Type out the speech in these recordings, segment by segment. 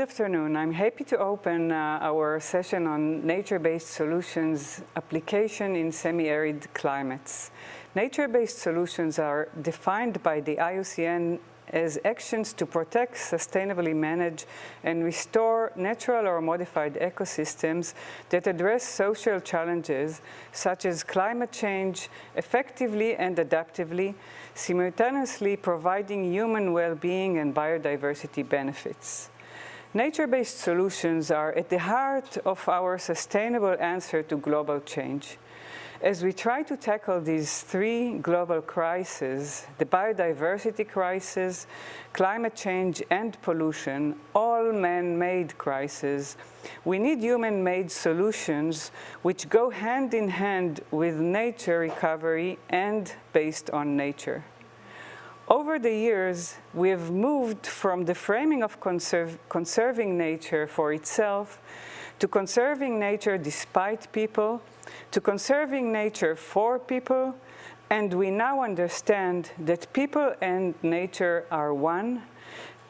afternoon. I'm happy to open our session on nature-based solutions application in semi-arid climates. Nature-based solutions are defined by the IUCN as actions to protect, sustainably manage, and restore natural or modified ecosystems that address social challenges such as climate change effectively and adaptively, simultaneously providing human well-being and biodiversity benefits. Nature-based solutions are at the heart of our sustainable answer to global change. As we try to tackle these three global crises, the biodiversity crisis, climate change, and pollution, all man-made crises, we need human-made solutions which go hand in hand with nature recovery and based on nature. Over the years, we have moved from the framing of conserving nature for itself to conserving nature despite people, to conserving nature for people, and we now understand that people and nature are one,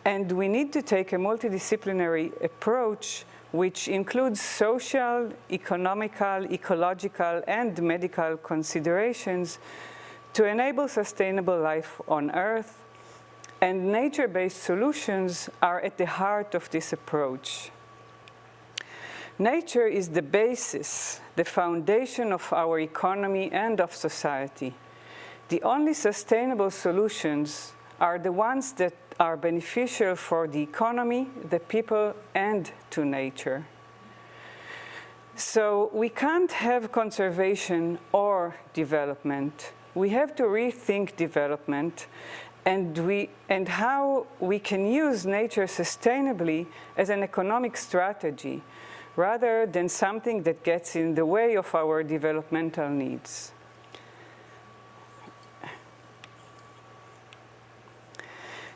and we need to take a multidisciplinary approach which includes social, economical, ecological, and medical considerations to enable sustainable life on Earth, and nature-based solutions are at the heart of this approach. Nature is the basis, the foundation of our economy and of society. The only sustainable solutions are the ones that are beneficial for the economy, the people, and to nature. So we can't have conservation or development. We have to rethink development and how we can use nature sustainably as an economic strategy, rather than something that gets in the way of our developmental needs.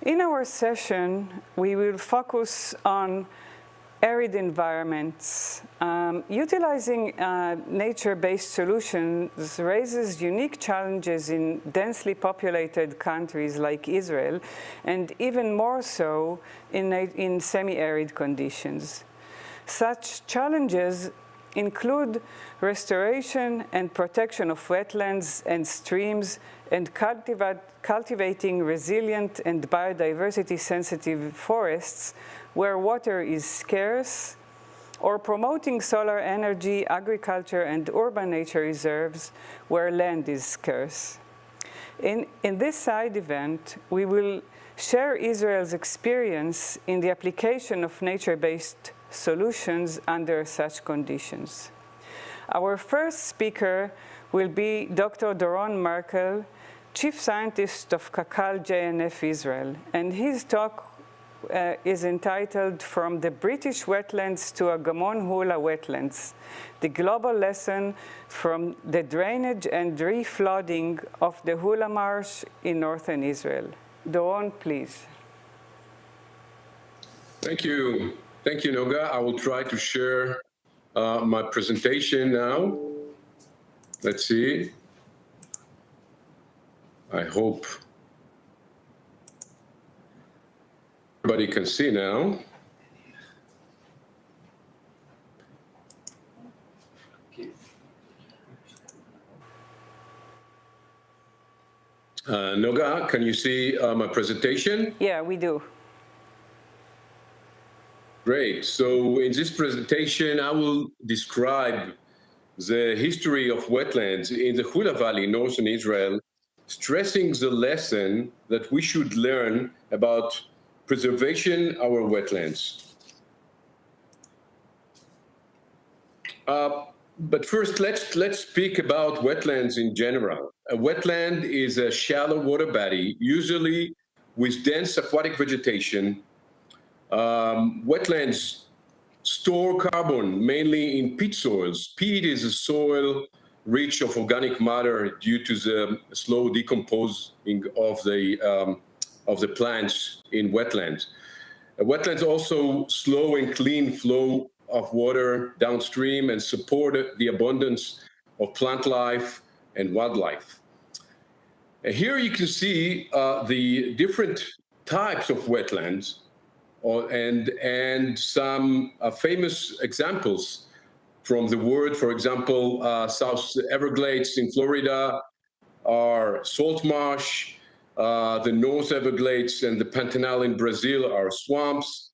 In our session, we will focus on arid environments. Utilizing nature-based solutions raises unique challenges in densely populated countries like Israel, and even more so in semi-arid conditions. Such challenges include restoration and protection of wetlands and streams, and cultivating resilient and biodiversity-sensitive forests where water is scarce, or promoting solar energy, agriculture, and urban nature reserves where land is scarce. In this side event, we will share Israel's experience in the application of nature-based solutions under such conditions. Our first speaker will be Dr. Doron Merkel, Chief Scientist of KKL-JNF Israel, and his talk is entitled From the British Wetlands to Agamon Hula Wetlands, the global lesson from the drainage and reflooding of the Hula Marsh in northern Israel. Doron, please. Thank you. Thank you, Noga. I will try to share my presentation now. Let's see. I hope everybody can see now. Noga, can you see my presentation? Yeah, we do. Great. So in this presentation, I will describe the history of wetlands in the Hula Valley, northern Israel, stressing the lesson that we should learn about preservation our wetlands. But first, let's speak about wetlands in general. A wetland is a shallow water body, usually with dense aquatic vegetation. Wetlands store carbon mainly in peat soils. Peat is a soil rich of organic matter due to the slow decomposing of the plants in wetlands. Wetlands also slow and clean flow of water downstream and support the abundance of plant life and wildlife. Here you can see the different types of wetlands and some famous examples from the world. For example, South Everglades in Florida are salt marsh. The North Everglades and the Pantanal in Brazil are swamps.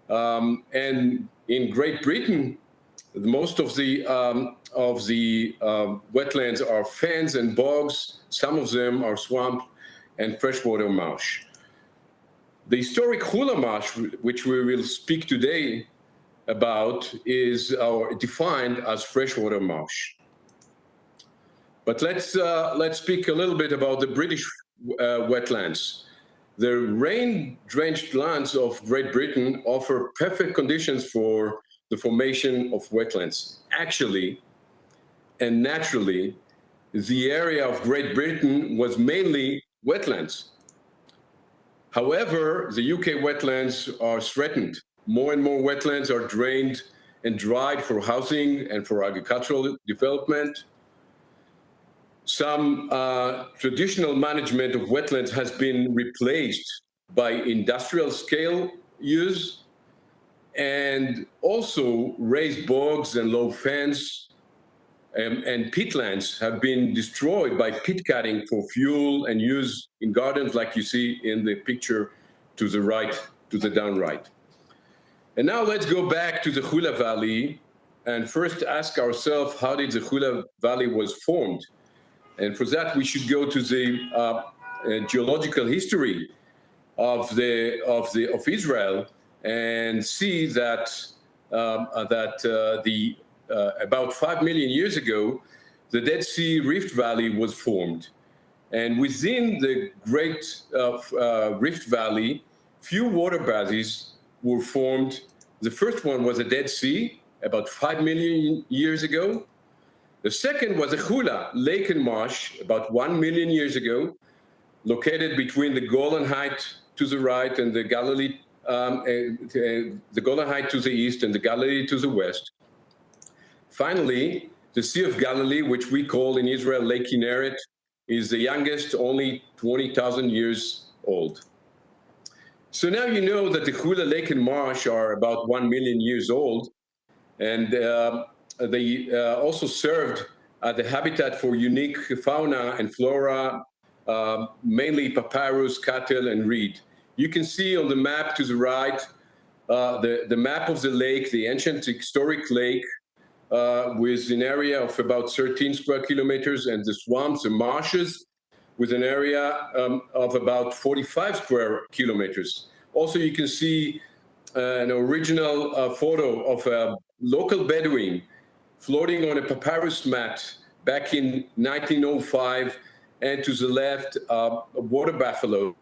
And in Great Britain, most of the wetlands are fens and bogs. Some of them are swamp and freshwater marsh. The historic Hula marsh, which we will speak today about, is defined as freshwater marsh. But let's speak a little bit about the British wetlands. The rain-drenched lands of Great Britain offer perfect conditions for the formation of wetlands. Actually, and naturally, the area of Great Britain was mainly wetlands. However, the UK wetlands are threatened. More and more wetlands are drained and dried for housing and for agricultural development. Some traditional management of wetlands has been replaced by industrial scale use, and also raised bogs and low fens and peatlands have been destroyed by pit cutting for fuel and use in gardens, like you see in the picture to the right, to the down right. And now let's go back to the Hula Valley and first ask ourselves, how did the Hula Valley was formed? And for that, we should go to the geological history of Israel and see that about 5 million years ago, the Dead Sea Rift Valley was formed. And within the Great Rift Valley, few water bodies were formed. The first one was the Dead Sea, about 5 million years ago. The second was a Hula, lake and marsh, about 1 million years ago, located between the Golan Heights to the right and the Galilee, the Golan Heights to the east and the Galilee to the west. Finally, the Sea of Galilee, which we call in Israel Lake Kinneret, is the youngest, only 20,000 years old. So now you know that the Hula Lake and Marsh are about 1 million years old, and they also served the habitat for unique fauna and flora, mainly papyrus, cattle, and reed. You can see on the map to the right, the map of the lake, the ancient historic lake, with an area of about 13 square kilometers, and the swamps and marshes with an area of about 45 square kilometers. Also, you can see an original photo of a local Bedouin floating on a papyrus mat back in 1905, and to the left, a water buffalo.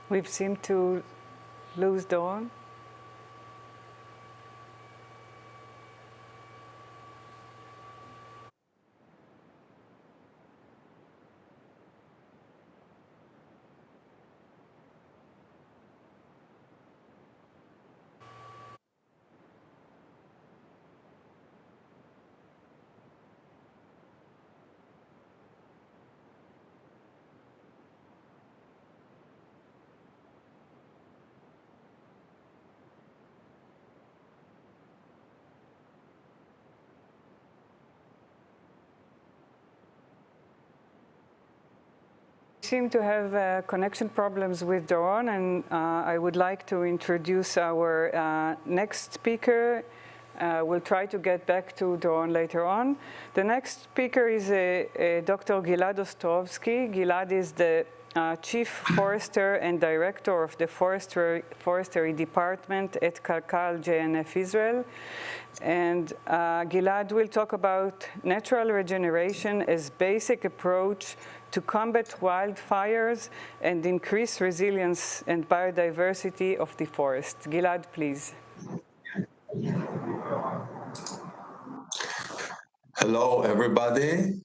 We've seemed to lose Dawn. Seem to have connection problems with Doron, and I would like to introduce our next speaker. We'll try to get back to Doron later on. The next speaker is Dr. Gilad Ostrovsky. Gilad is the Chief Forester and Director of the Forestry Department at KKL-JNF Israel. And Gilad will talk about natural regeneration as basic approach to combat wildfires and increase resilience and biodiversity of the forest. Gilad, please. Hello, everybody.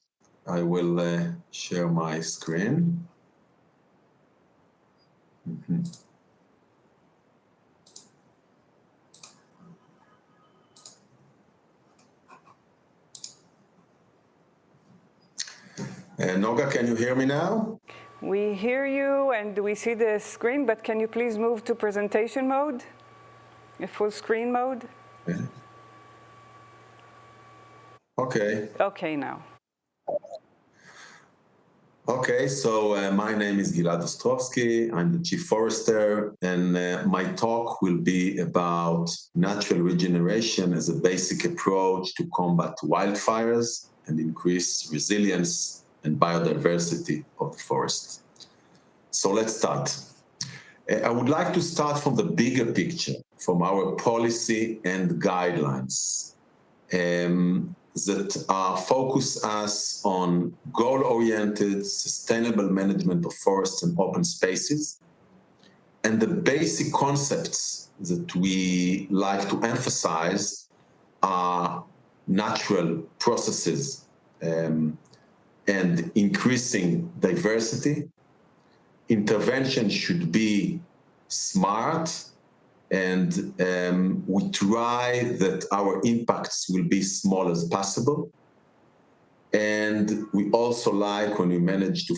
I will share my screen. Noga, can you hear me now? We hear you and we see the screen, but can you please move to presentation mode? Full screen mode? Yeah. Okay. Okay, now. Okay, so my name is Gilad Ostrovsky. I'm the Chief Forester, and my talk will be about natural regeneration as a basic approach to combat wildfires and increase resilience and biodiversity of the forest. So let's start. I would like to start from the bigger picture, from our policy and guidelines that focus us on goal-oriented, sustainable management of forests and open spaces. And the basic concepts that we like to emphasize are natural processes and increasing diversity. Intervention should be smart, and we try that our impacts will be small as possible. And we also like, when we manage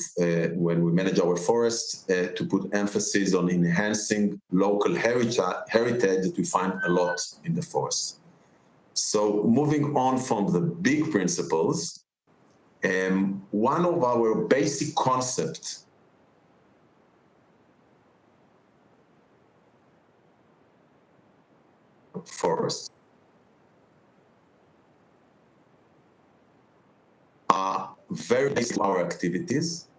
our forest, to put emphasis on enhancing local heritage that we find a lot in the forest. So moving on from the big principles, one of our basic concepts forests are very basic to our activities,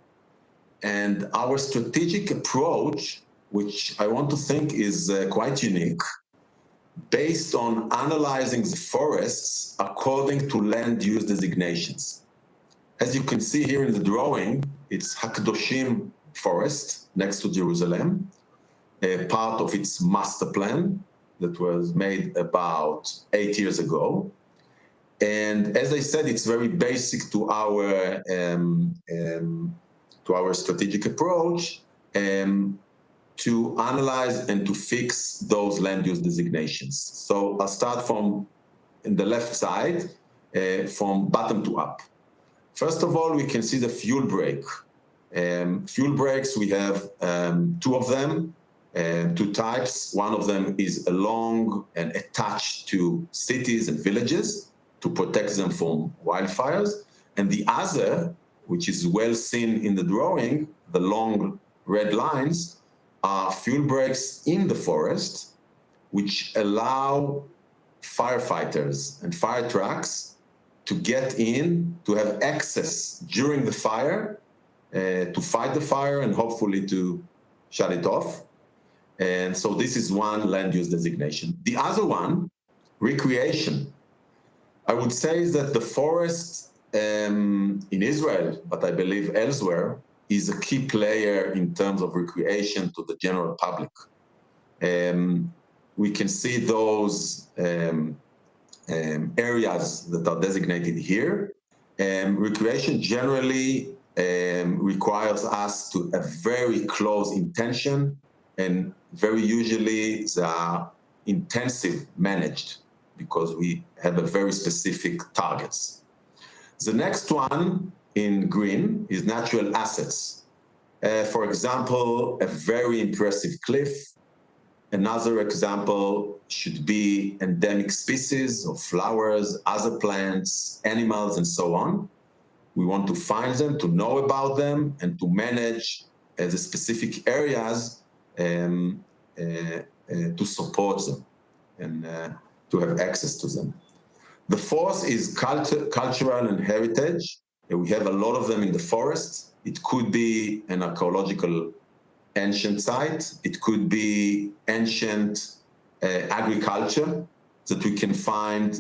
and our strategic approach, which I want to think is quite unique, based on analyzing the forests according to land use designations. As you can see here in the drawing, it's Hakdoshim forest next to Jerusalem, part of its master plan that was made about 8 years ago. And as I said, it's very basic to our strategic approach to analyze and to fix those land use designations. So I'll start from the left side, from bottom to up. First of all, we can see the fuel break. Fuel breaks, we have two of them. Two types. One of them is along and attached to cities and villages to protect them from wildfires. And the other, which is well seen in the drawing, the long red lines, are fuel breaks in the forest, which allow firefighters and fire trucks to get in, to have access during the fire, to fight the fire and hopefully to shut it off. And so this is one land use designation. The other one, recreation. I would say that the forest in Israel, but I believe elsewhere, is a key player in terms of recreation to the general public. We can see those areas that are designated here. Recreation generally requires us to have very close intention, and very usually they are intensive managed because we have a very specific targets. The next one in green is natural assets. For example, a very impressive cliff. Another example should be endemic species of flowers, other plants, animals, and so on. We want to find them, to know about them, and to manage the specific areas to support them and to have access to them. The fourth is cultural and heritage. We have a lot of them in the forest. It could be an archaeological ancient site. It could be ancient agriculture that we can find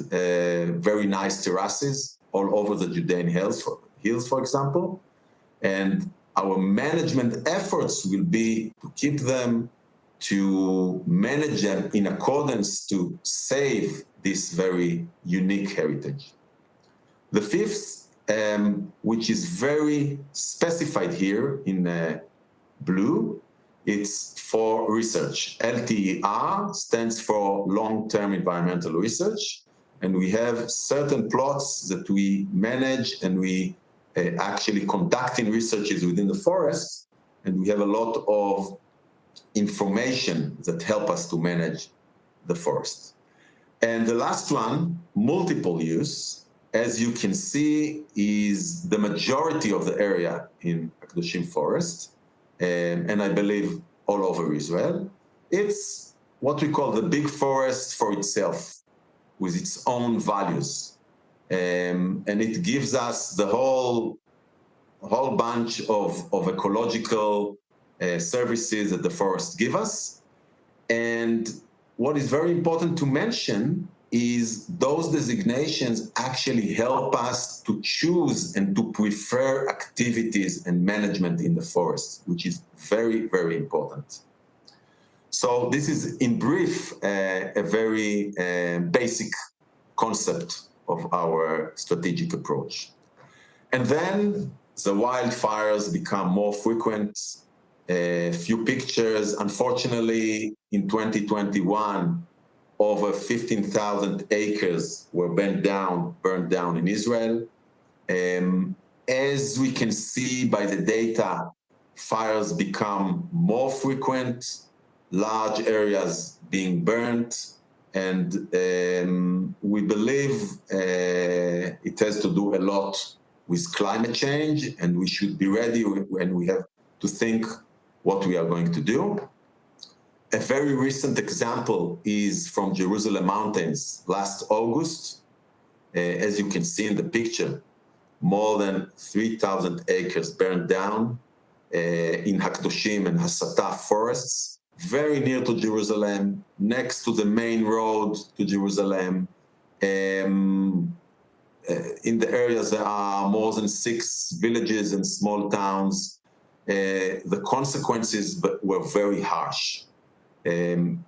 very nice terraces all over the Judean hills, for example. And our management efforts will be to keep them, to manage them in accordance to save this very unique heritage. The fifth, which is very specified here in blue, it's for research. LTER stands for long-term environmental research, and we have certain plots that we manage and we actually conducting researches within the forest, and we have a lot of information that help us to manage the forest. And the last one, multiple use, as you can see, is the majority of the area in Hakdoshim forest, and I believe all over Israel. It's what we call the big forest for itself, with its own values. And it gives us the whole bunch of ecological services that the forest give us. And what is very important to mention is those designations actually help us to choose and to prefer activities and management in the forest, which is very, very important. So this is, in brief, a very basic concept of our strategic approach. And then the wildfires become more frequent. A few pictures, unfortunately, in 2021, over 15,000 acres were burned down in Israel. As we can see by the data, fires become more frequent, large areas being burnt, and we believe it has to do a lot with climate change, and we should be ready when we have to think what we are going to do. A very recent example is from Jerusalem mountains last August. As you can see in the picture, more than 3,000 acres burned down in Hakdoshim and Hasata forests, very near to Jerusalem, next to the main road to Jerusalem. In the areas there are more than 6 villages and small towns. The consequences were very harsh.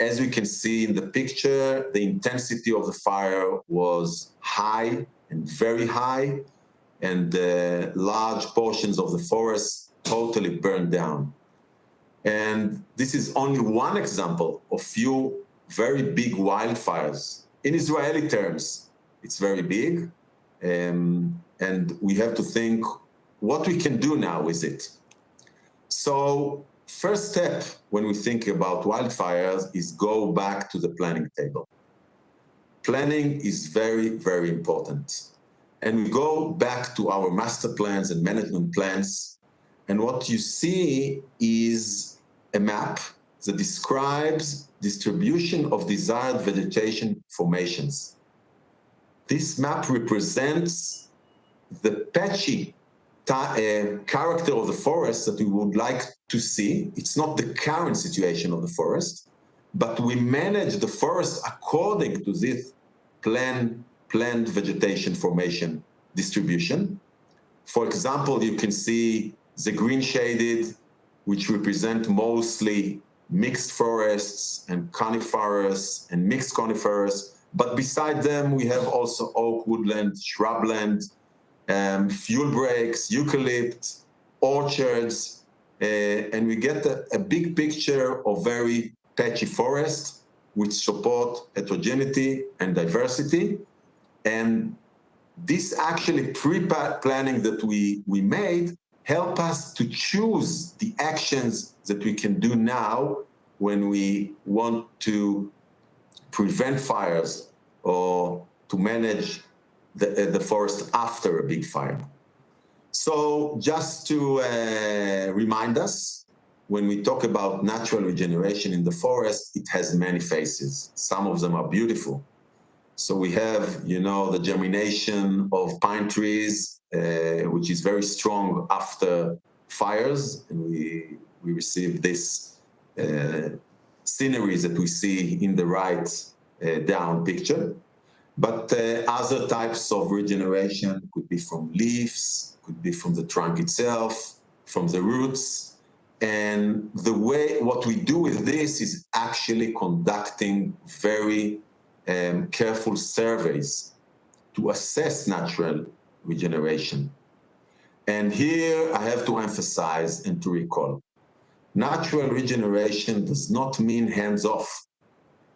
As we can see in the picture, the intensity of the fire was high and very high, and large portions of the forest totally burned down. And this is only one example of few very big wildfires. In Israeli terms, it's very big, and we have to think what we can do now with it. So first step when we think about wildfires is go back to the planning table. Planning is very, very important. And we go back to our master plans and management plans, and what you see is a map that describes distribution of desired vegetation formations. This map represents the patchy character of the forest that we would like to see. It's not the current situation of the forest, but we manage the forest according to this planned vegetation formation distribution. For example, you can see the green shaded, which represent mostly mixed forests and coniferous and mixed coniferous, but beside them we have also oak woodland, shrubland, fuel breaks, eucalypt, orchards, and we get a big picture of very patchy forest which support heterogeneity and diversity. And this actually pre-planning that we made help us to choose the actions that we can do now when we want to prevent fires or to manage the forest after a big fire. So just to remind us, when we talk about natural regeneration in the forest, it has many faces. Some of them are beautiful. So we have, the germination of pine trees, which is very strong after fires, and we receive this scenery that we see in the right down picture. But other types of regeneration could be from leaves, could be from the trunk itself, from the roots. And what we do with this is actually conducting very careful surveys to assess natural regeneration. And here I have to emphasize and to recall, natural regeneration does not mean hands-off.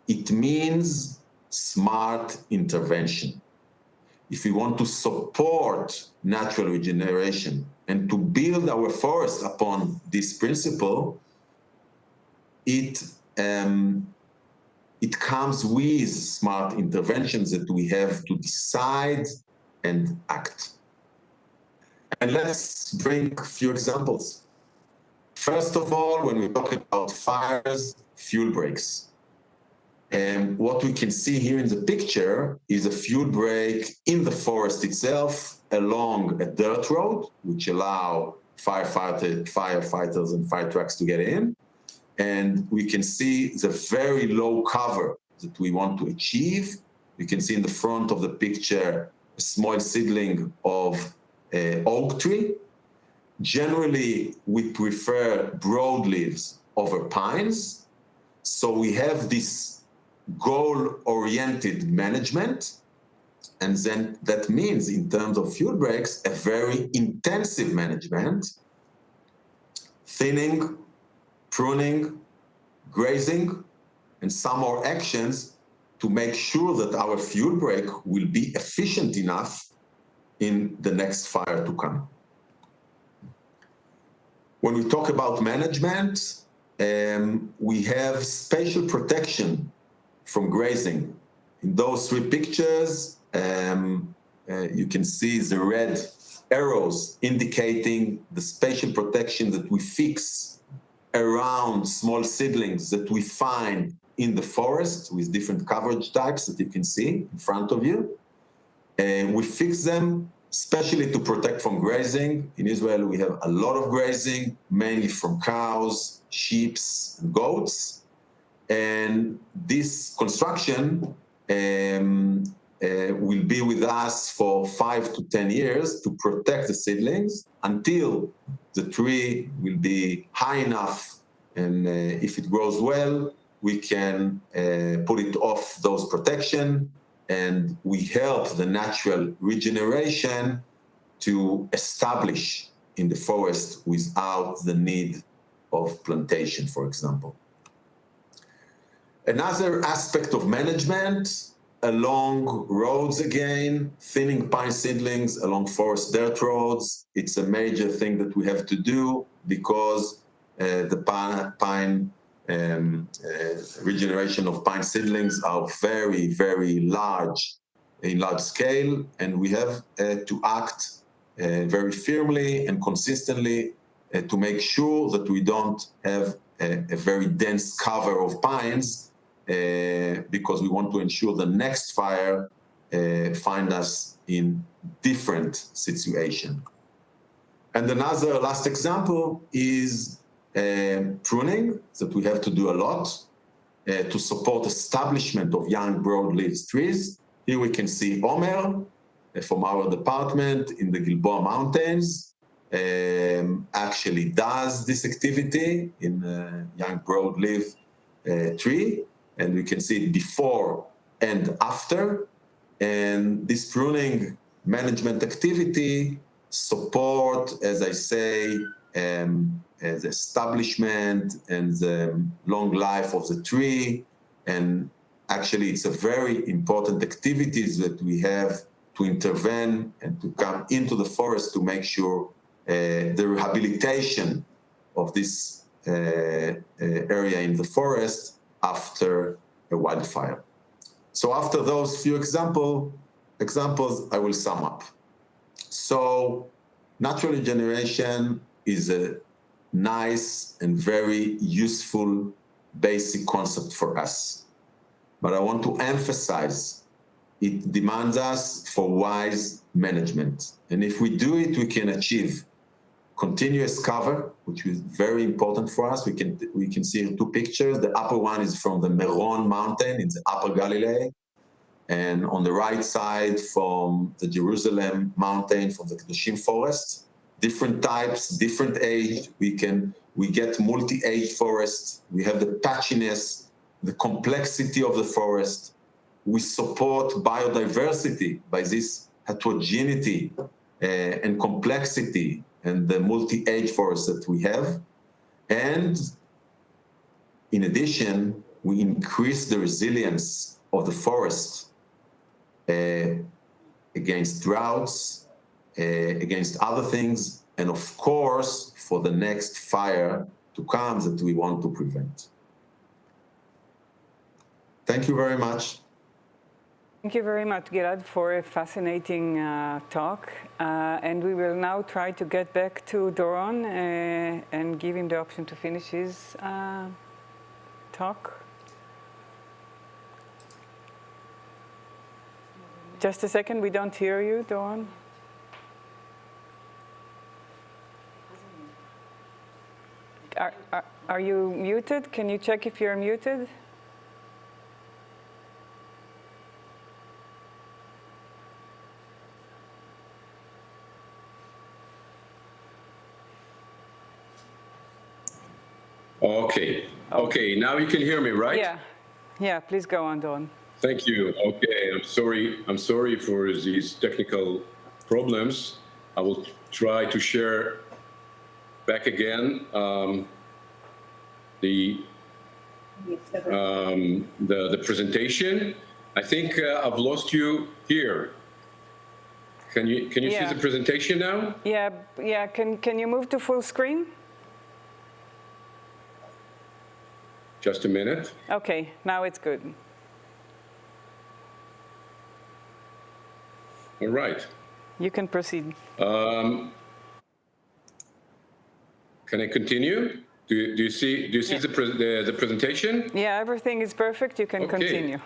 It means smart intervention. if we want to support natural regeneration and to build our forest upon this principle, it comes with smart interventions that we have to decide and act. And let's bring a few examples. First of all, when we talk about fires, fuel breaks. And what we can see here in the picture is a fuel break in the forest itself along a dirt road, which allow firefighters and fire trucks to get in. And we can see the very low cover that we want to achieve. You can see in the front of the picture a small seedling of oak tree. Generally, we prefer broadleaves over pines. So we have this goal-oriented management, and then that means in terms of fuel breaks, a very intensive management, thinning, pruning, grazing, and some more actions to make sure that our fuel break will be efficient enough in the next fire to come. When we talk about management, we have spatial protection from grazing. In those three pictures, you can see the red arrows indicating the spatial protection that we fix around small seedlings that we find in the forest with different coverage types that you can see in front of you. We fix them especially to protect from grazing. In Israel, we have a lot of grazing, mainly from cows, sheep, and goats. And this construction will be with us for 5 to 10 years to protect the seedlings until the tree will be high enough, and if it grows well, we can put it off those protection, and we help the natural regeneration to establish in the forest without the need of plantation, for example. Another aspect of management, along roads again, thinning pine seedlings along forest dirt roads. It's a major thing that we have to do because the pine regeneration of pine seedlings are very, very large, in large scale, and we have to act very firmly and consistently to make sure that we don't have a very dense cover of pines, because we want to ensure the next fire find us in different situation. And another last example is pruning, that we have to do a lot to support establishment of young broadleaf trees. Here we can see Omer from our department in the Gilboa Mountains actually does this activity in a young broadleaf tree. And we can see it before and after. And this pruning management activity support, as I say, the establishment and the long life of the tree. And actually, it's a very important activities that we have to intervene and to come into the forest to make sure the rehabilitation of this area in the forest after a wildfire. So after those few examples, I will sum up. So natural regeneration is a nice and very useful basic concept for us. But I want to emphasize it demands us for wise management. And if we do it, we can achieve continuous cover, which is very important for us. We can see two pictures. The upper one is from the Meron mountain in the Upper Galilee, and on the right side from the Jerusalem mountain, from the Kedoshim forest. Different types, different age. We get multi-age forests. We have the patchiness, the complexity of the forest. We support biodiversity by this heterogeneity and complexity and the multi-age forests that we have. And in addition, we increase the resilience of the forest against droughts, against other things, and of course, for the next fire to come that we want to prevent. Thank you very much. Thank you very much, Gilad, for a fascinating talk. And we will now try to get back to Doron and give him the option to finish his talk. Just a second, we don't hear you, Doron. Are you muted? Can you check if you're muted? Okay, now you can hear me, right? Yeah, please go on, Doron. Thank you. Okay, I'm sorry for these technical problems. I will try to share back again the presentation. I think I've lost you here. Can you see the presentation now? Yeah. Can you move to full screen? Just a minute. Okay, now it's good. All right. You can proceed. Can I continue? Do you see the presentation? Yeah, everything is perfect. You can continue.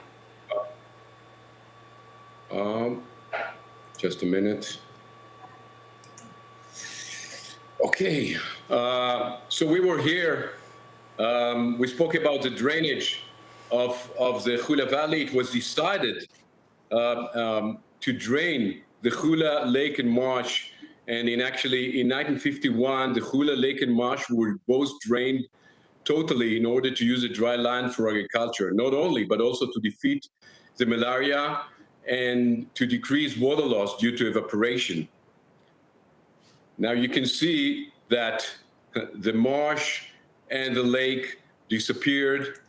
Just a minute. Okay. So we were here. We spoke about the drainage of the Hula Valley. It was decided to drain the Hula Lake and Marsh, and in 1951, the Hula Lake and Marsh were both drained totally in order to use the dry land for agriculture, not only, but also to defeat the malaria and to decrease water loss due to evaporation. Now you can see that the marsh and the lake disappeared.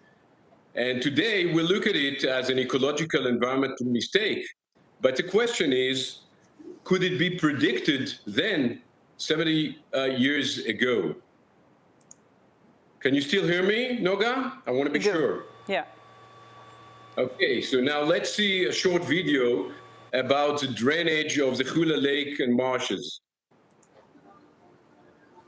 And today we look at it as an ecological environmental mistake. But the question is, could it be predicted then, 70 years ago? Can you still hear me, Noga? I want to be sure. Yeah. Okay, so now let's see a short video about the drainage of the Hula Lake and marshes.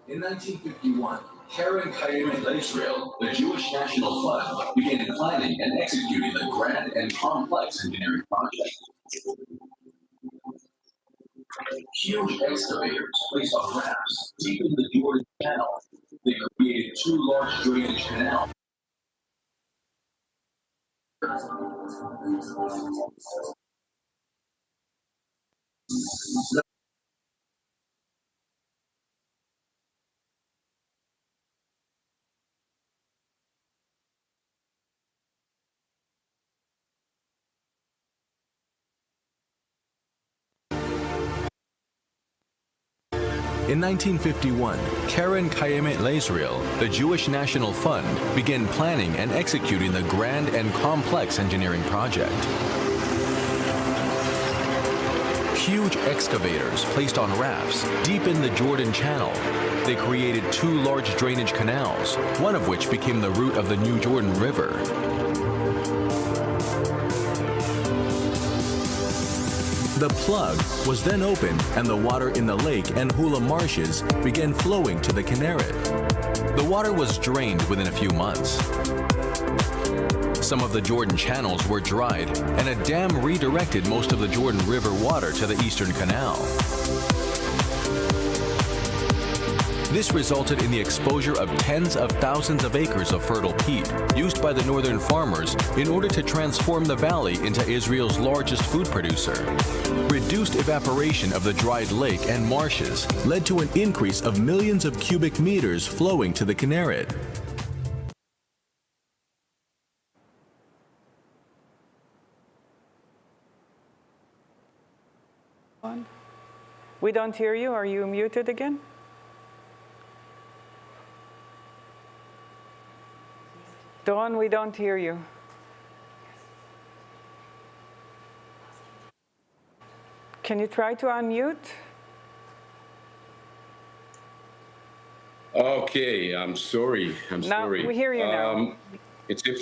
In 1951, Keren, Kayemet, LeIsrael, the Jewish National Fund, began planning and executing the grand and complex engineering project. Huge excavators placed on rafts deep in the Jordan Channel. They created 2 large drainage canals. In 1951, Keren, Kayemet, LeIsrael, the Jewish National Fund, began planning and executing the grand and complex engineering project. Huge excavators placed on rafts deep in the Jordan Channel. They created 2 large drainage canals, one of which became the route of the New Jordan River. The plug was then opened and the water in the lake and Hula marshes began flowing to the Kinneret. The water was drained within a few months. Some of the Jordan channels were dried and a dam redirected most of the Jordan River water to the Eastern Canal. This resulted in the exposure of tens of thousands of acres of fertile peat used by the northern farmers in order to transform the valley into Israel's largest food producer. Reduced evaporation of the dried lake and marshes led to an increase of millions of cubic meters flowing to the Kinneret. We don't hear you. Are you muted again? Dawn, we don't hear you. Can you try to unmute? Okay, I'm sorry. Now we hear you now. It seems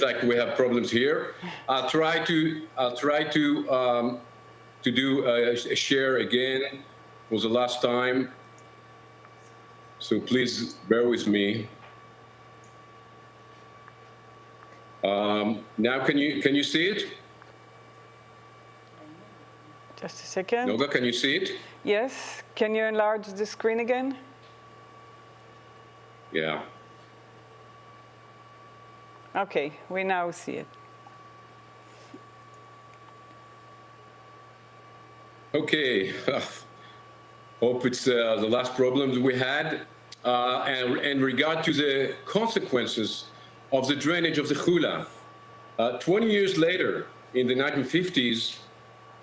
like we have problems here. I'll try to do a share again for the last time. So please bear with me. Now can you see it? Just a second. Noga, can you see it? Yes. Can you enlarge the screen again? Yeah. Okay, we now see it. Okay. Hope it's the last problems we had. And in regard to the consequences of the drainage of the Hula, 20 years later, in the 1950s,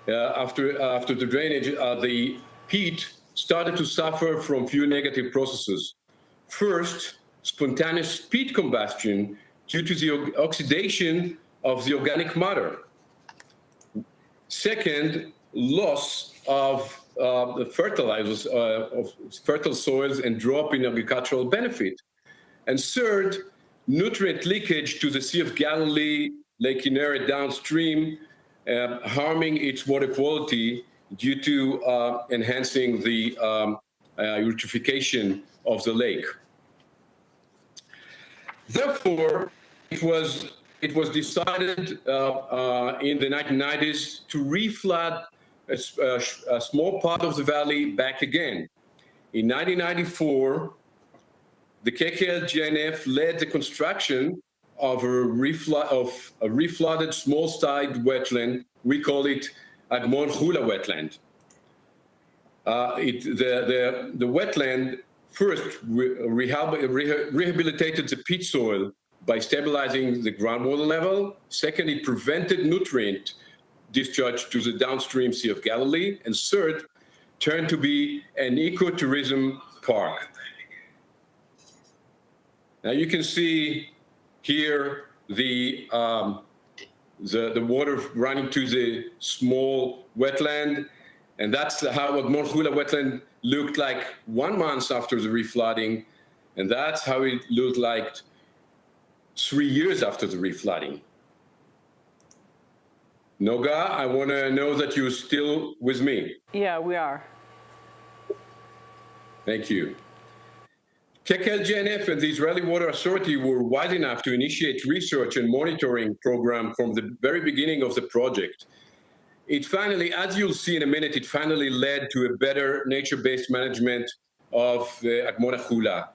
after the drainage, the peat started to suffer from few negative processes. First, spontaneous peat combustion due to the oxidation of the organic matter. Second, loss of the fertilizers, of fertile soils and drop in agricultural benefit. And third, nutrient leakage to the Sea of Galilee, Lake Keren downstream, harming its water quality due to enhancing the eutrophication of the lake. Therefore, it was decided in the 1990s to reflood a small part of the valley back again. In 1994, the KKL-JNF led the construction of a reflooded small-sized wetland. We call it Hula wetland. The wetland first rehabilitated the peat soil by stabilizing the groundwater level. Second, it prevented nutrient discharge to the downstream Sea of Galilee. And third, turned to be an ecotourism park. Now you can see here the water running to the small wetland, and that's how Hula wetland looked like 1 month after the reflooding, and that's how it looked like 3 years after the reflooding. Noga, I want to know that you're still with me. Yeah, we are. Thank you. KKL-JNF and the Israeli Water Authority were wise enough to initiate research and monitoring program from the very beginning of the project. It finally, as you'll see in a minute, it finally led to a better nature-based management of Hula.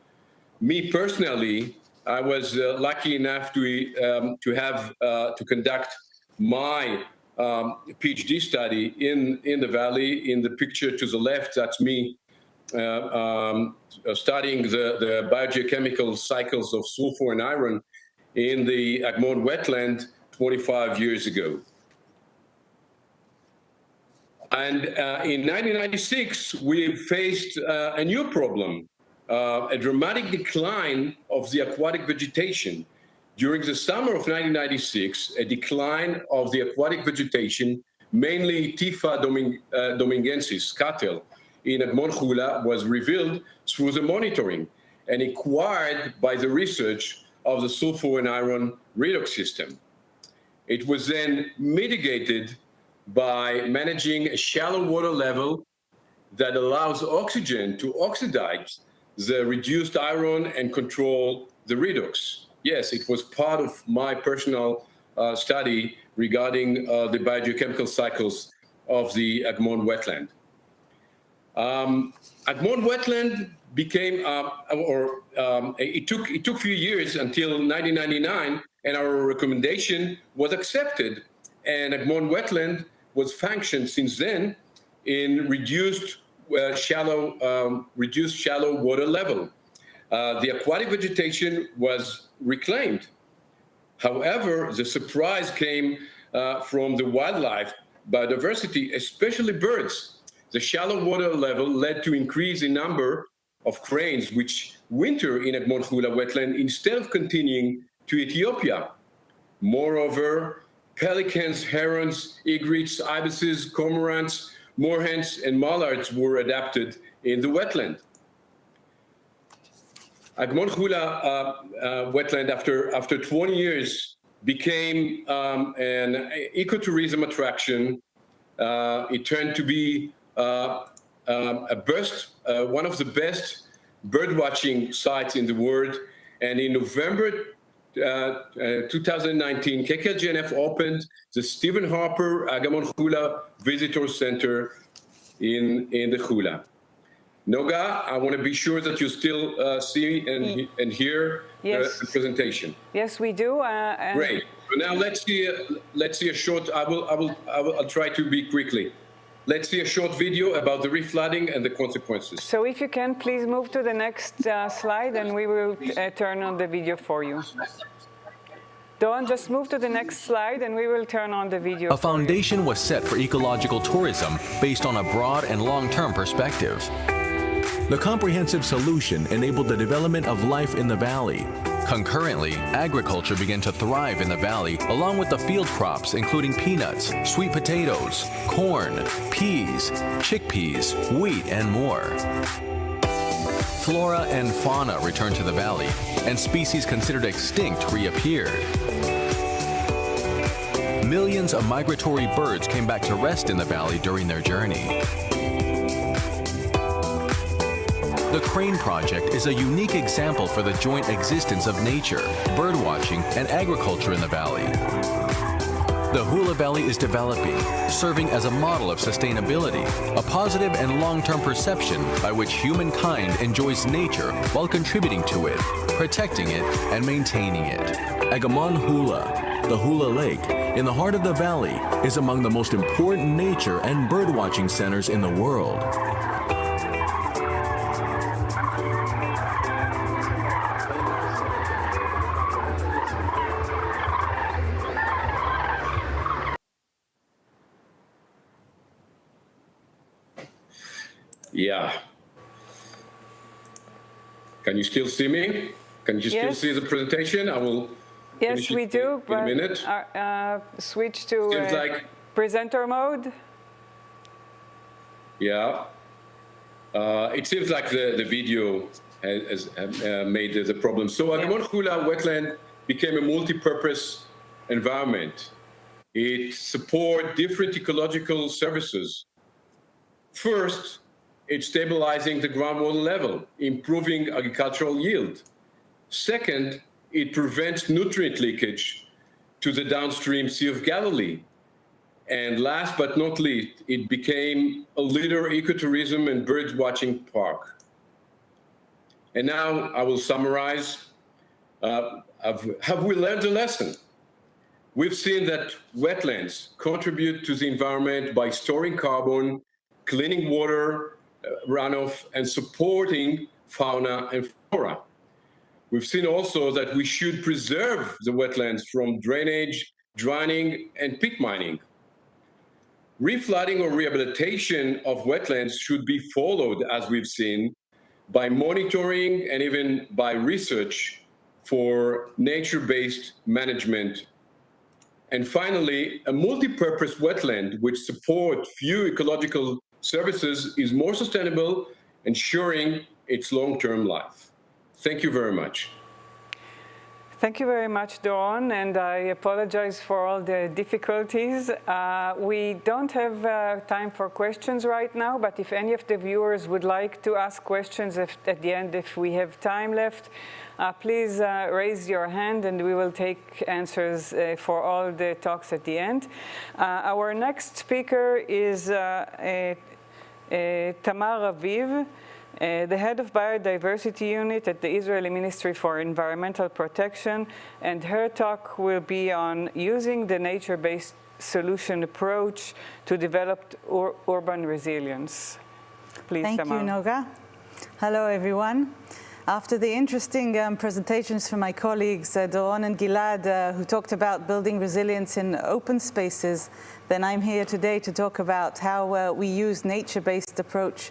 Me personally, I was lucky enough to conduct my PhD study in the valley. In the picture to the left, that's me studying the biogeochemical cycles of sulfur and iron in the wetland 25 years ago. And in 1996, we faced a new problem, a dramatic decline of the aquatic vegetation. During the summer of 1996, a decline of the aquatic vegetation, mainly Tifa domingensis, cattle, in Hula was revealed through the monitoring and acquired by the research of the sulfur and iron redox system. It was then mitigated by managing a shallow water level that allows oxygen to oxidize the reduced iron and control the redox. Yes, it was part of my personal study regarding the biogeochemical cycles of the wetland. Wetland became, it took a few years until 1999, and our recommendation was accepted, and wetland was functioned since then in reduced shallow water level. The aquatic vegetation was reclaimed. However, the surprise came from the wildlife biodiversity, especially birds. The shallow water level led to increase in number of cranes which winter in Hula wetland instead of continuing to Ethiopia. Moreover, pelicans, herons, egrets, ibises, cormorants moorhens and mallards were adapted in the wetland. Agmon Hula wetland, after 20 years, became an ecotourism attraction. It turned to be one of the best birdwatching sites in the world. And in November 2019, KKL-JNF opened the Stephen Harper Agamon Hula Visitor Center in the Hula. Noga, I want to be sure that you still see and hear the presentation. Yes, we do. Great. So now let's see a short. I'll try to be quickly. Let's see a short video about the reflooding and the consequences. So if you can, please move to the next slide, and we will turn on the video for you. Dawn, just move to the next slide, and we will turn on the video. A foundation was set for ecological tourism based on a broad and long-term perspective. The comprehensive solution enabled the development of life in the valley. Concurrently, agriculture began to thrive in the valley along with the field crops including peanuts, sweet potatoes, corn, peas, chickpeas, wheat, and more. Flora and fauna returned to the valley, and species considered extinct reappeared. Millions of migratory birds came back to rest in the valley during their journey. The Crane Project is a unique example for the joint existence of nature, birdwatching, and agriculture in the valley. The Hula Valley is developing, serving as a model of sustainability, a positive and long-term perception by which humankind enjoys nature while contributing to it, protecting it, and maintaining it. Agamon Hula, the Hula Lake, in the heart of the valley, is among the most important nature and birdwatching centers in the world. Yeah. Can you still see me? Can you still see the presentation? I will. Yes, we do. In a minute. Switch to presenter mode. Yeah. It seems like the video has made the problem. So Agamon Hula wetland became a multi-purpose environment. It supports different ecological services. First, it's stabilizing the groundwater level, improving agricultural yield. Second, it prevents nutrient leakage to the downstream Sea of Galilee. And last but not least, it became a leader ecotourism and bird watching park. And now I will summarize. Have we learned a lesson? We've seen that wetlands contribute to the environment by storing carbon, cleaning water, runoff, and supporting fauna and flora. We've seen also that we should preserve the wetlands from drainage, drowning, and pit mining. Reflooding or rehabilitation of wetlands should be followed, as we've seen, by monitoring and even by research for nature-based management. And finally, a multi-purpose wetland which supports few ecological services is more sustainable, ensuring its long-term life. Thank you very much. Thank you very much, Dawn, and I apologize for all the difficulties. We don't have time for questions right now, but if any of the viewers would like to ask questions at the end, if we have time left, please raise your hand and we will take answers for all the talks at the end. Our next speaker is Tamar Raviv, the head of Biodiversity Unit at the Israeli Ministry for Environmental Protection, and her talk will be on using the nature-based solution approach to develop urban resilience. Please, Thank Tamar. you, Noga. Hello, everyone. After the interesting presentations from my colleagues, Doron and Gilad, who talked about building resilience in open spaces, then I'm here today to talk about how we use nature-based approach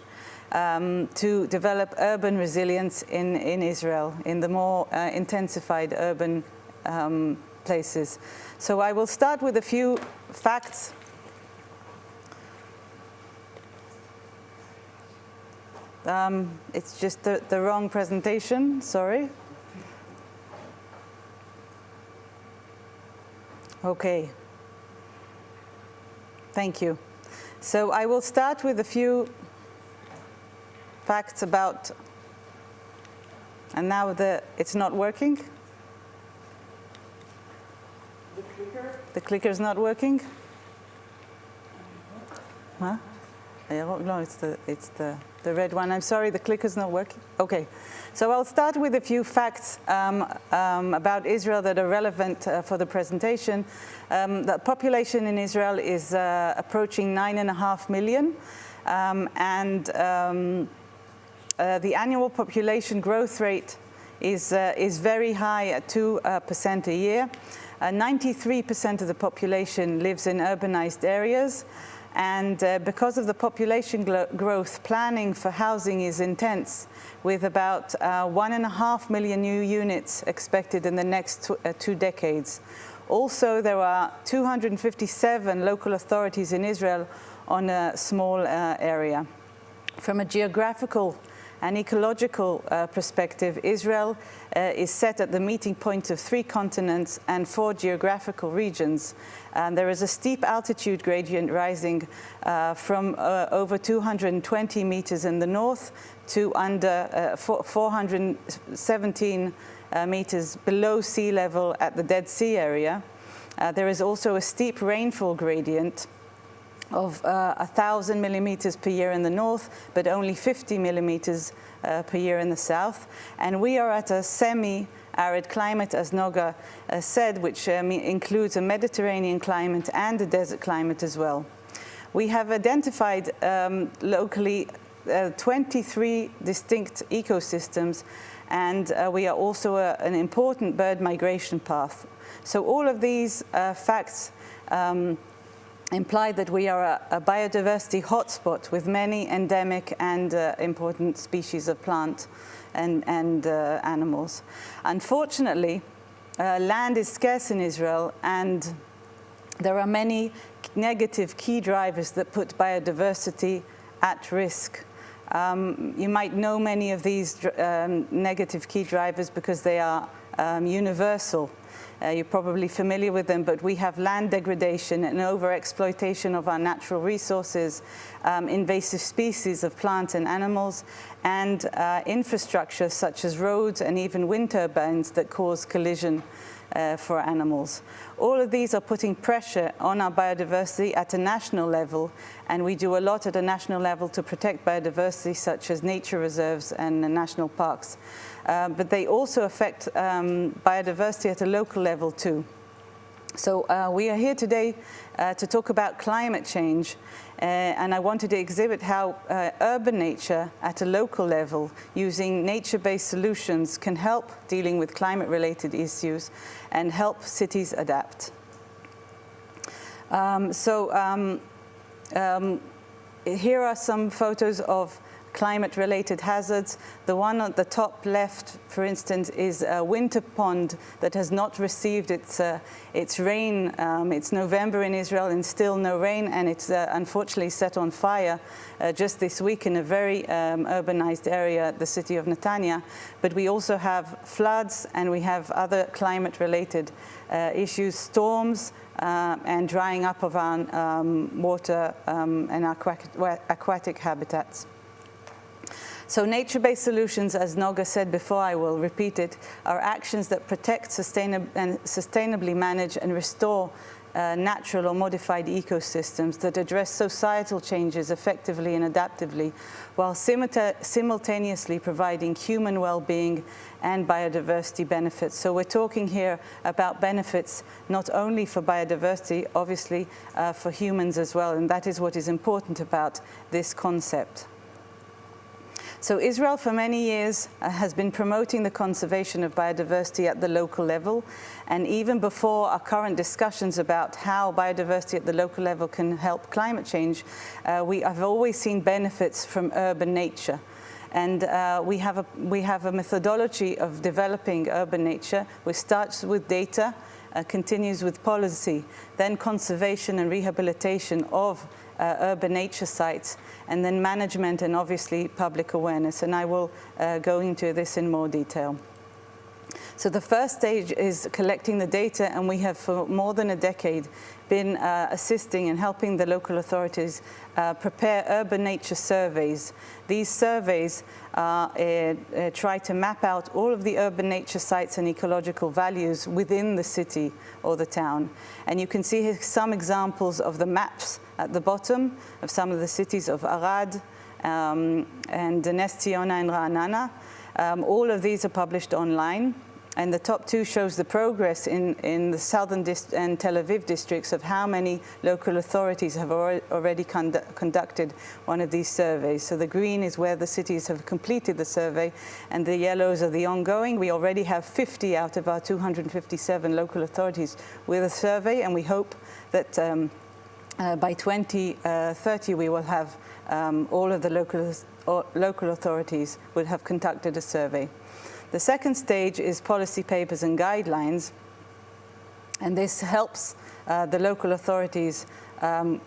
to develop urban resilience in Israel, in the more intensified urban places. So I will start with a few facts. It's just the wrong presentation, sorry. Okay. Thank you. So I will start with a few facts about, and now it's not working. The clicker is not working. Huh? No, it's the red one. I'm sorry, the clicker's not working. Okay, so I'll start with a few facts about Israel that are relevant for the presentation. The population in Israel is approaching 9.5 million, and the annual population growth rate is very high at 2% a year. 93% of the population lives in urbanized areas. And because of the population growth, planning for housing is intense, with about 1.5 million new units expected in the next 2 decades. Also, there are 257 local authorities in Israel on a small area. From a geographical and ecological perspective, Israel is set at the meeting point of 3 continents and 4 geographical regions. And there is a steep altitude gradient rising from over 220 meters in the north to under 417 meters below sea level at the Dead Sea area. There is also a steep rainfall gradient of 1,000 millimeters per year in the north, but only 50 millimeters per year in the south. And we are at a semi-arid climate, as Noga said, which includes a Mediterranean climate and a desert climate as well. We have identified locally 23 distinct ecosystems, and we are also an important bird migration path. So all of these facts imply that we are a biodiversity hotspot with many endemic and important species of plant and animals. Unfortunately, land is scarce in Israel, and there are many negative key drivers that put biodiversity at risk. You might know many of these negative key drivers because they are universal. You're probably familiar with them, but we have land degradation and overexploitation of our natural resources, invasive species of plants and animals, and infrastructure such as roads and even wind turbines that cause collision for animals. All of these are putting pressure on our biodiversity at a national level, and we do a lot at a national level to protect biodiversity, such as nature reserves and national parks. But they also affect biodiversity at a local level too. So we are here today to talk about climate change, and I wanted to exhibit how urban nature at a local level, using nature-based solutions, can help dealing with climate-related issues and help cities adapt. Here are some photos of climate-related hazards. The one on the top left, for instance, is a winter pond that has not received its rain. It's November in Israel and still no rain, and it's unfortunately set on fire just this week in a very urbanized area, the city of Netanya. But we also have floods, and we have other climate-related issues, storms, and drying up of our water and aquatic habitats. So nature-based solutions, as Noga said before, I will repeat it, are actions that protect, sustainably manage and restore natural or modified ecosystems that address societal changes effectively and adaptively, while simultaneously providing human well-being and biodiversity benefits. So we're talking here about benefits not only for biodiversity, obviously for humans as well, and that is what is important about this concept. So Israel for many years has been promoting the conservation of biodiversity at the local level, and even before our current discussions about how biodiversity at the local level can help climate change, we have always seen benefits from urban nature. And we have a methodology of developing urban nature, which starts with data, continues with policy, then conservation and rehabilitation of urban nature sites, and then management and obviously public awareness. And I will go into this in more detail. So the first stage is collecting the data, and we have for more than a decade been assisting and helping the local authorities prepare urban nature surveys. These surveys try to map out all of the urban nature sites and ecological values within the city or the town. And you can see here some examples of the maps at the bottom of some of the cities of Arid and Nes Ziona and Ra'anana. All of these are published online. And the top two shows the progress in the southern and Tel Aviv districts of how many local authorities have already conducted one of these surveys. So the green is where the cities have completed the survey, and the yellows are the ongoing. We already have 50 out of our 257 local authorities with a survey, and we hope that by 2030 we will have all of the local authorities will have conducted a survey. The second stage is policy papers and guidelines, and this helps the local authorities and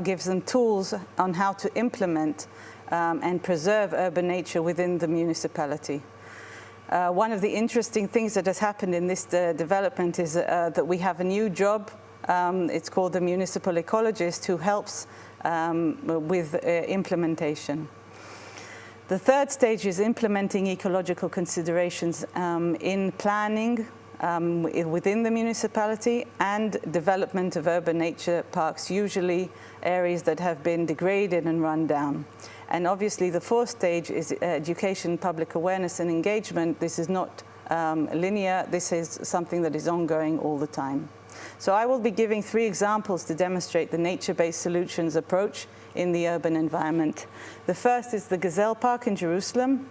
gives them tools on how to implement and preserve urban nature within the municipality. One of the interesting things that has happened in this development is that we have a new job. It's called the municipal ecologist, who helps with implementation. The third stage is implementing ecological considerations in planning within the municipality and development of urban nature parks, usually areas that have been degraded and run down. And obviously the fourth stage is education, public awareness and engagement. This is not linear. This is something that is ongoing all the time. So I will be giving 3 examples to demonstrate the nature-based solutions approach in the urban environment. The first is the Gazelle Park in Jerusalem.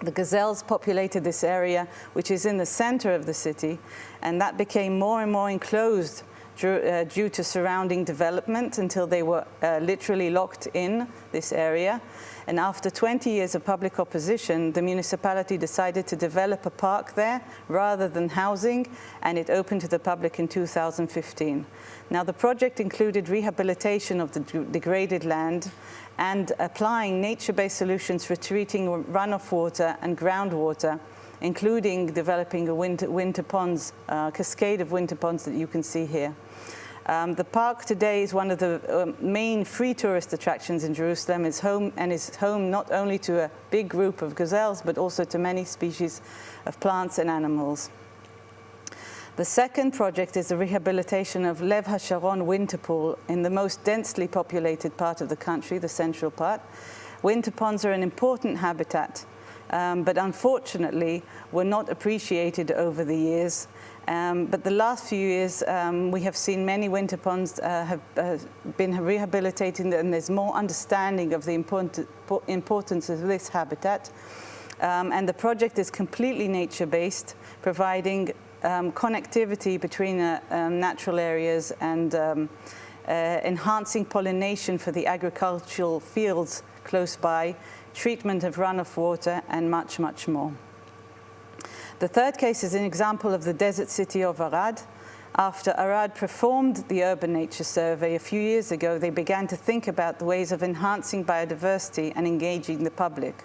The gazelles populated this area, which is in the center of the city, and that became more and more enclosed due to surrounding development until they were literally locked in this area. And after 20 years of public opposition, the municipality decided to develop a park there rather than housing, and it opened to the public in 2015. Now, the project included rehabilitation of the degraded land and applying nature-based solutions for treating runoff water and groundwater, including developing a winter ponds, cascade of winter ponds that you can see here. The park today is one of the main free tourist attractions in Jerusalem. It's home not only to a big group of gazelles, but also to many species of plants and animals. The second project is the rehabilitation of Lev HaSharon winter pool in the most densely populated part of the country, the central part. Winter ponds are an important habitat, but unfortunately were not appreciated over the years. But the last few years, we have seen many winter ponds have been rehabilitated, and there's more understanding of the importance of this habitat. And the project is completely nature-based, providing connectivity between natural areas and enhancing pollination for the agricultural fields close by, treatment of runoff water, and much, much more. The third case is an example of the desert city of Arad. After Arad performed the urban nature survey a few years ago, they began to think about the ways of enhancing biodiversity and engaging the public.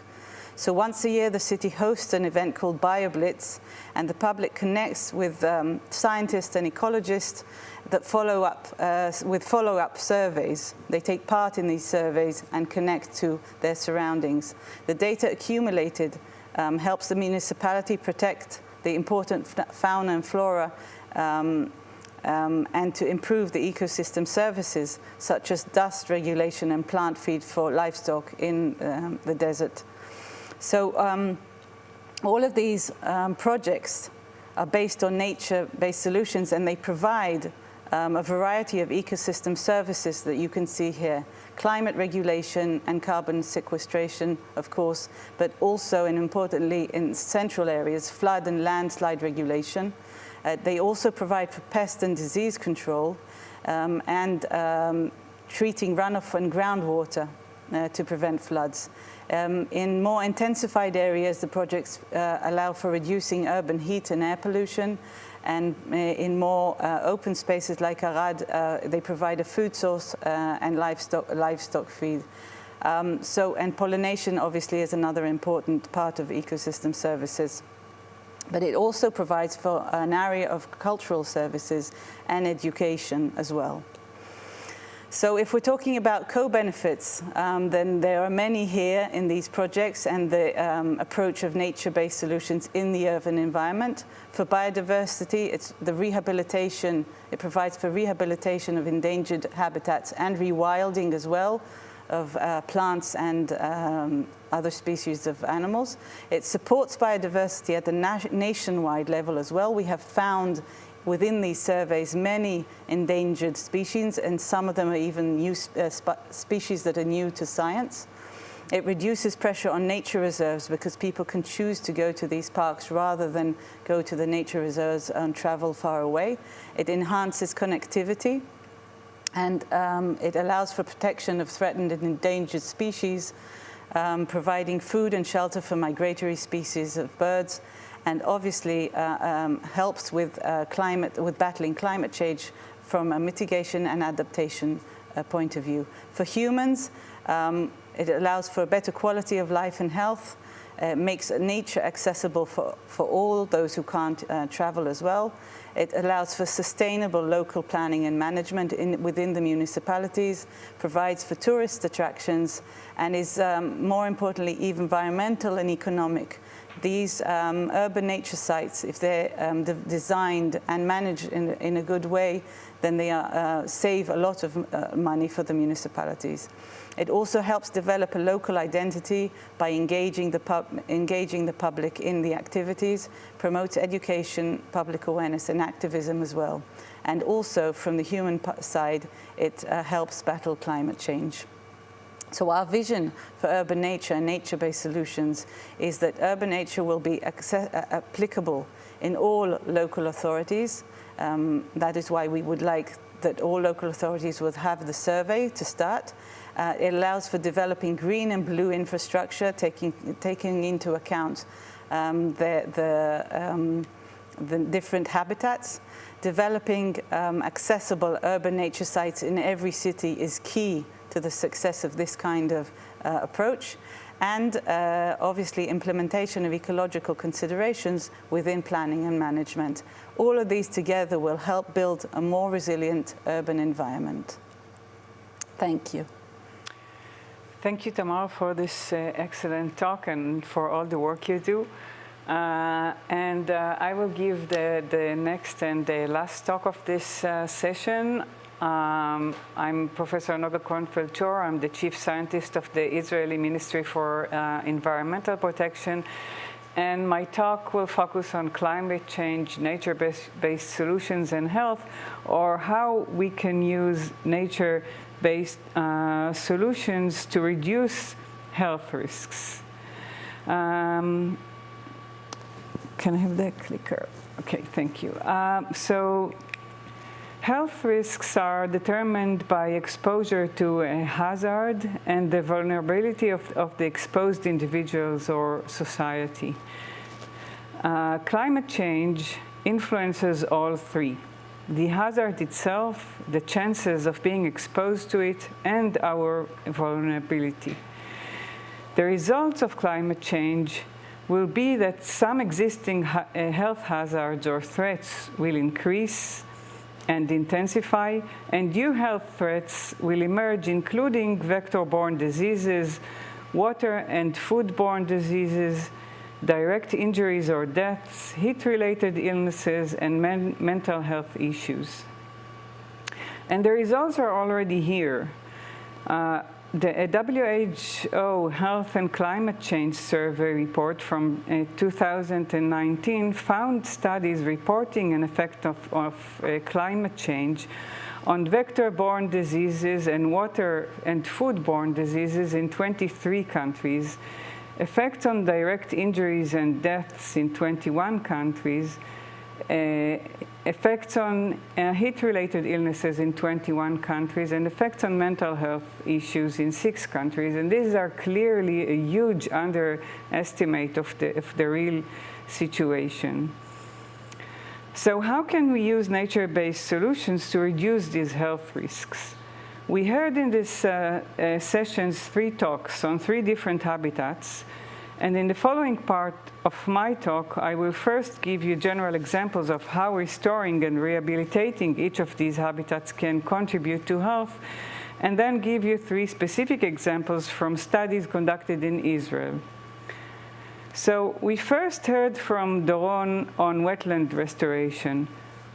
So once a year, the city hosts an event called BioBlitz, and the public connects with scientists and ecologists that follow up with follow-up surveys. They take part in these surveys and connect to their surroundings. The data accumulated helps the municipality protect the important fauna and flora and to improve the ecosystem services, such as dust regulation and plant feed for livestock in the desert. So all of these projects are based on nature-based solutions, and they provide a variety of ecosystem services that you can see here. Climate regulation and carbon sequestration, of course, but also, and importantly, in central areas, flood and landslide regulation. They also provide for pest and disease control and treating runoff and groundwater to prevent floods. In more intensified areas, the projects allow for reducing urban heat and air pollution, And in more open spaces like Arid, they provide a food source and livestock feed. And pollination obviously is another important part of ecosystem services. But it also provides for an area of cultural services and education as well. So if we're talking about co-benefits, then there are many here in these projects, and the approach of nature-based solutions in the urban environment. For biodiversity, it's the rehabilitation. It provides for rehabilitation of endangered habitats and rewilding as well of plants and other species of animals. It supports biodiversity at the nationwide level as well. We have found within these surveys many endangered species, and some of them are even new species that are new to science. It reduces pressure on nature reserves because people can choose to go to these parks rather than go to the nature reserves and travel far away. It enhances connectivity, and it allows for protection of threatened and endangered species, providing food and shelter for migratory species of birds, and obviously helps with battling climate change from a mitigation and adaptation point of view. For humans, it allows for a better quality of life and health, makes nature accessible for all those who can't travel as well. It allows for sustainable local planning and management within the municipalities, provides for tourist attractions, and is, more importantly, environmental and economic. These urban nature sites, if they're designed and managed in a good way, then they save a lot of money for the municipalities. It also helps develop a local identity by engaging the public in the activities, promotes education, public awareness, and activism as well. And also, from the human side, it helps battle climate change. So our vision for urban nature and nature-based solutions is that urban nature will be applicable in all local authorities. That is why we would like that all local authorities would have the survey to start. It allows for developing green and blue infrastructure, taking into account the different habitats. Developing accessible urban nature sites in every city is key to the success of this kind of approach. And obviously implementation of ecological considerations within planning and management. All of these together will help build a more resilient urban environment. Thank you. Thank you, Tamar, for this excellent talk and for all the work you do. I will give the next and the last talk of this session. I'm Professor Noga Kornfeld-Chor. I'm the Chief Scientist of the Israeli Ministry for Environmental Protection. And my talk will focus on climate change, nature-based solutions and health, or how we can use nature-based solutions to reduce health risks. Can I have the clicker? Okay, thank you. Health risks are determined by exposure to a hazard and the vulnerability of the exposed individuals or society. Climate change influences all three: the hazard itself, the chances of being exposed to it, and our vulnerability. The results of climate change will be that some existing health hazards or threats will increase and intensify, and new health threats will emerge, including vector-borne diseases, water and food-borne diseases, direct injuries or deaths, heat-related illnesses, and mental health issues. And the results are already here. The WHO Health and Climate Change Survey report from 2019 found studies reporting an effect of climate change on vector-borne diseases and water and food-borne diseases in 23 countries, effects on direct injuries and deaths in 21 countries, effects on heat-related illnesses in 21 countries, and effects on mental health issues in 6 countries. And these are clearly a huge underestimate of the real situation. So how can we use nature-based solutions to reduce these health risks? We heard in this sessions 3 talks on 3 different habitats, and in the following part of my talk, I will first give you general examples of how restoring and rehabilitating each of these habitats can contribute to health, and then give you 3 specific examples from studies conducted in Israel. So we first heard from Doron on wetland restoration.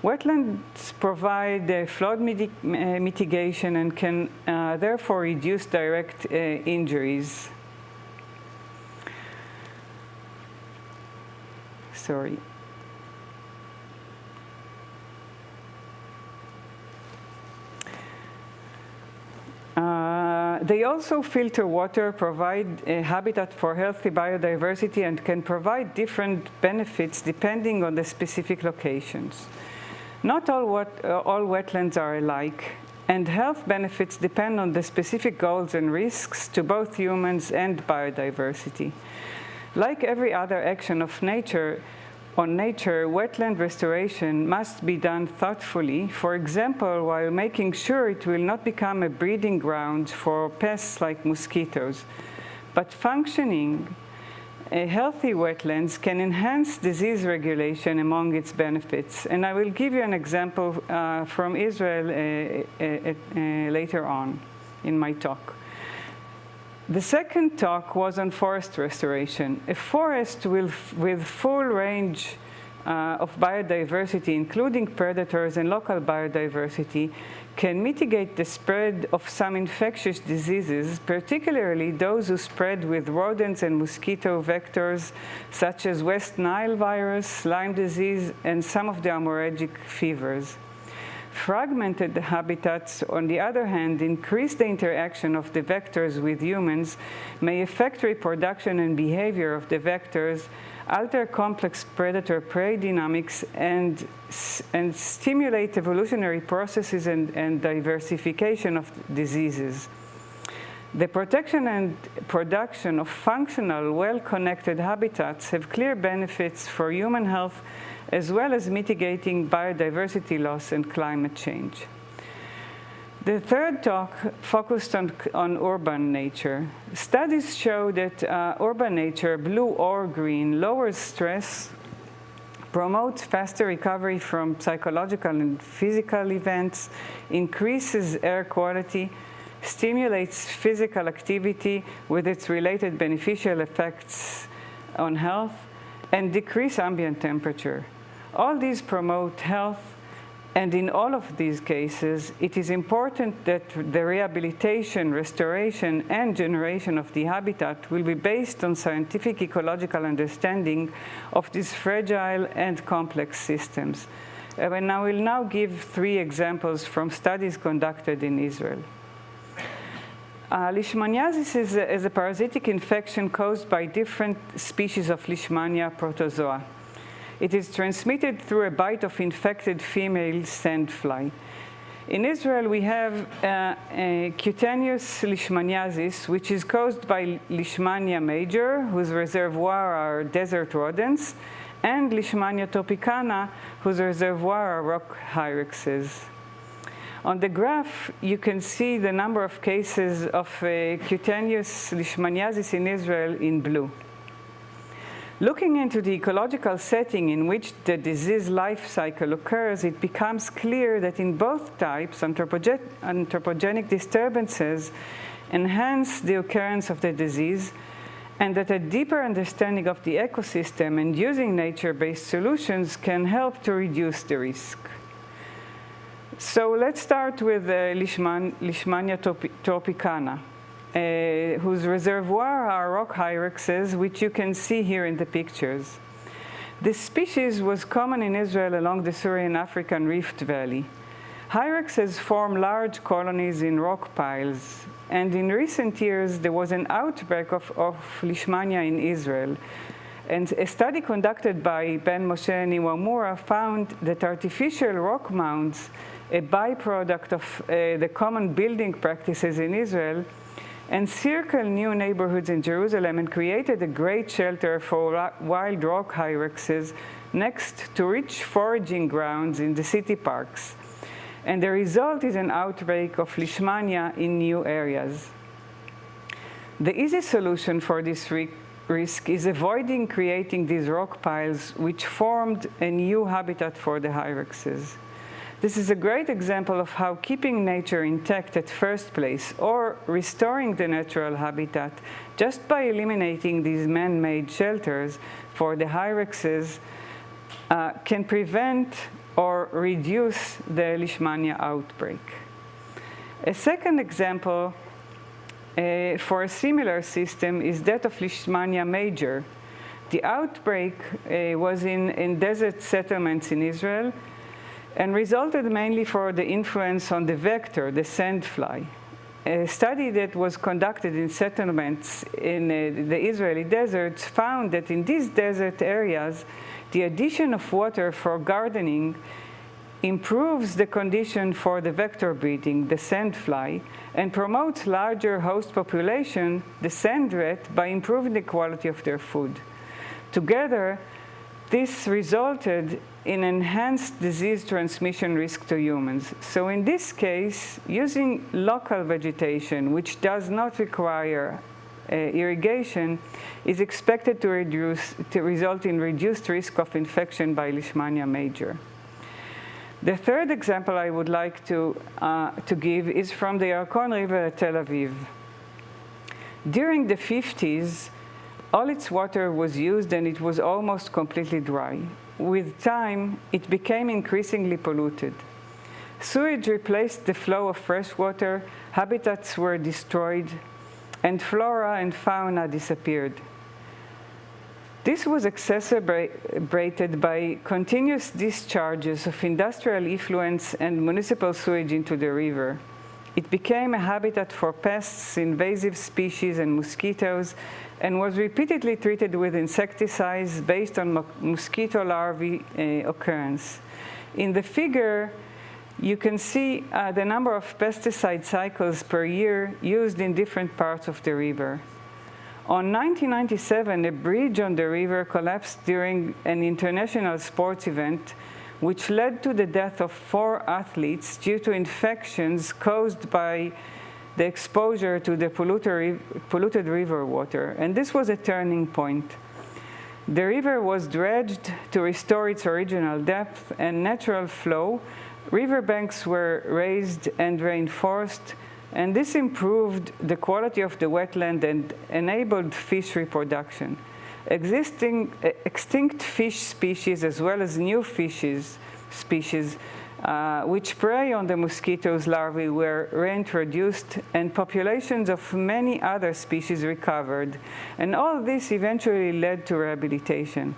Wetlands provide flood mitigation and can therefore reduce direct injuries. Sorry. They also filter water, provide a habitat for healthy biodiversity, and can provide different benefits depending on the specific locations. Not all wetlands are alike, and health benefits depend on the specific goals and risks to both humans and biodiversity. Like every other action of nature, wetland restoration must be done thoughtfully, for example, while making sure it will not become a breeding ground for pests like mosquitoes. But functioning, healthy wetlands can enhance disease regulation among its benefits. And I will give you an example from Israel later on in my talk. The second talk was on forest restoration. A forest with full range of biodiversity, including predators and local biodiversity, can mitigate the spread of some infectious diseases, particularly those who spread with rodents and mosquito vectors, such as West Nile virus, Lyme disease, and some of the hemorrhagic fevers. Fragmented habitats, on the other hand, increase the interaction of the vectors with humans, may affect reproduction and behavior of the vectors, alter complex predator-prey dynamics, and stimulate evolutionary processes and diversification of diseases. The protection and production of functional, well-connected habitats have clear benefits for human health, as well as mitigating biodiversity loss and climate change. The third talk focused on urban nature. Studies show that urban nature, blue or green, lowers stress, promotes faster recovery from psychological and physical events, increases air quality, stimulates physical activity with its related beneficial effects on health, and decrease ambient temperature. All these promote health, and in all of these cases, it is important that the rehabilitation, restoration, and generation of the habitat will be based on scientific ecological understanding of these fragile and complex systems. And I will now give 3 examples from studies conducted in Israel. Leishmaniasis is a parasitic infection caused by different species of Leishmania protozoa. It is transmitted through a bite of infected female sandfly. In Israel, we have cutaneous leishmaniasis, which is caused by Leishmania major, whose reservoir are desert rodents, and Leishmania topicana, whose reservoir are rock hyraxes. On the graph, you can see the number of cases of cutaneous leishmaniasis in Israel in blue. Looking into the ecological setting in which the disease life cycle occurs, it becomes clear that in both types, anthropogenic disturbances enhance the occurrence of the disease, and that a deeper understanding of the ecosystem and using nature-based solutions can help to reduce the risk. So let's start with Leishmania topicana, whose reservoir are rock hyraxes, which you can see here in the pictures. This species was common in Israel along the Syrian-African Rift Valley. Hyraxes form large colonies in rock piles, and in recent years there was an outbreak of Leishmania in Israel. And a study conducted by Ben Moshe and Iwamura found that artificial rock mounds, a byproduct of the common building practices in Israel, encircled new neighborhoods in Jerusalem and created a great shelter for wild rock hyraxes next to rich foraging grounds in the city parks. And the result is an outbreak of leishmania in new areas. The easy solution for this risk is avoiding creating these rock piles which formed a new habitat for the hyraxes. This is a great example of how keeping nature intact at first place or restoring the natural habitat just by eliminating these man-made shelters for the hyraxes can prevent or reduce the leishmania outbreak. A second example for a similar system is that of leishmania major. The outbreak was in desert settlements in Israel and resulted mainly for the influence on the vector, the sandfly. A study that was conducted in settlements in the Israeli deserts found that in these desert areas, the addition of water for gardening improves the condition for the vector breeding, the sandfly, and promotes larger host population, the sand rat, by improving the quality of their food. Together, this resulted in enhanced disease transmission risk to humans. So in this case, using local vegetation, which does not require irrigation, is expected to result in reduced risk of infection by leishmania major. The third example I would like to give is from the Yarkon River at Tel Aviv. During the 50s, all its water was used and it was almost completely dry. With time, it became increasingly polluted. Sewage replaced the flow of fresh water, habitats were destroyed, and flora and fauna disappeared. This was exacerbated by continuous discharges of industrial effluents and municipal sewage into the river. It became a habitat for pests, invasive species, and mosquitoes, and was repeatedly treated with insecticides based on mosquito larvae occurrence. In the figure, you can see the number of pesticide cycles per year used in different parts of the river. On 1997, a bridge on the river collapsed during an international sports event, which led to the death of 4 athletes due to infections caused by the exposure to the polluted river water. And this was a turning point. The river was dredged to restore its original depth and natural flow. Riverbanks were raised and reinforced, and this improved the quality of the wetland and enabled fish reproduction. Extinct fish species, as well as new species, which prey on the mosquitoes' larvae, were reintroduced, and populations of many other species recovered. And all this eventually led to rehabilitation.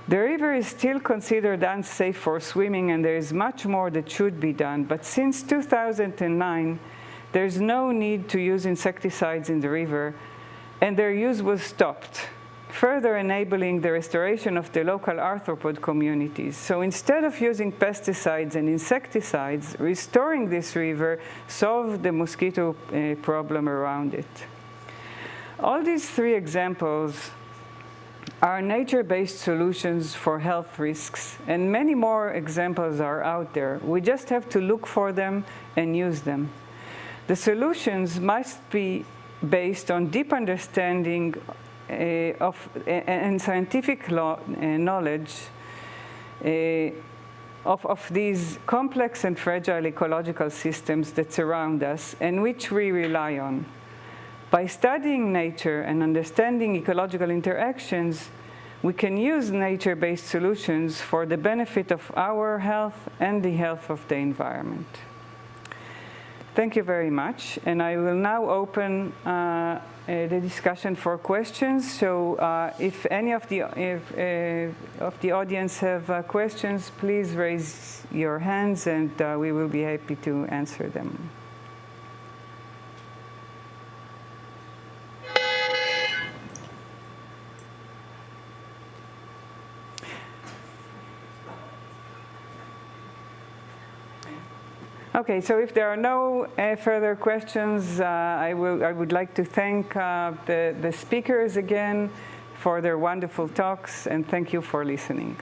The river is still considered unsafe for swimming, and there is much more that should be done. But since 2009, there's no need to use insecticides in the river, and their use was stopped, further enabling the restoration of the local arthropod communities. So instead of using pesticides and insecticides, restoring this river solved the mosquito problem around it. All these 3 examples are nature-based solutions for health risks, and many more examples are out there. We just have to look for them and use them. The solutions must be based on deep understanding and scientific knowledge of these complex and fragile ecological systems that surround us and which we rely on. By studying nature and understanding ecological interactions, we can use nature-based solutions for the benefit of our health and the health of the environment. Thank you very much, and I will now open the discussion for questions. So if any of the audience have questions, please raise your hands, and we will be happy to answer them. Okay, so if there are no further questions, I would like to thank the speakers again for their wonderful talks, and thank you for listening.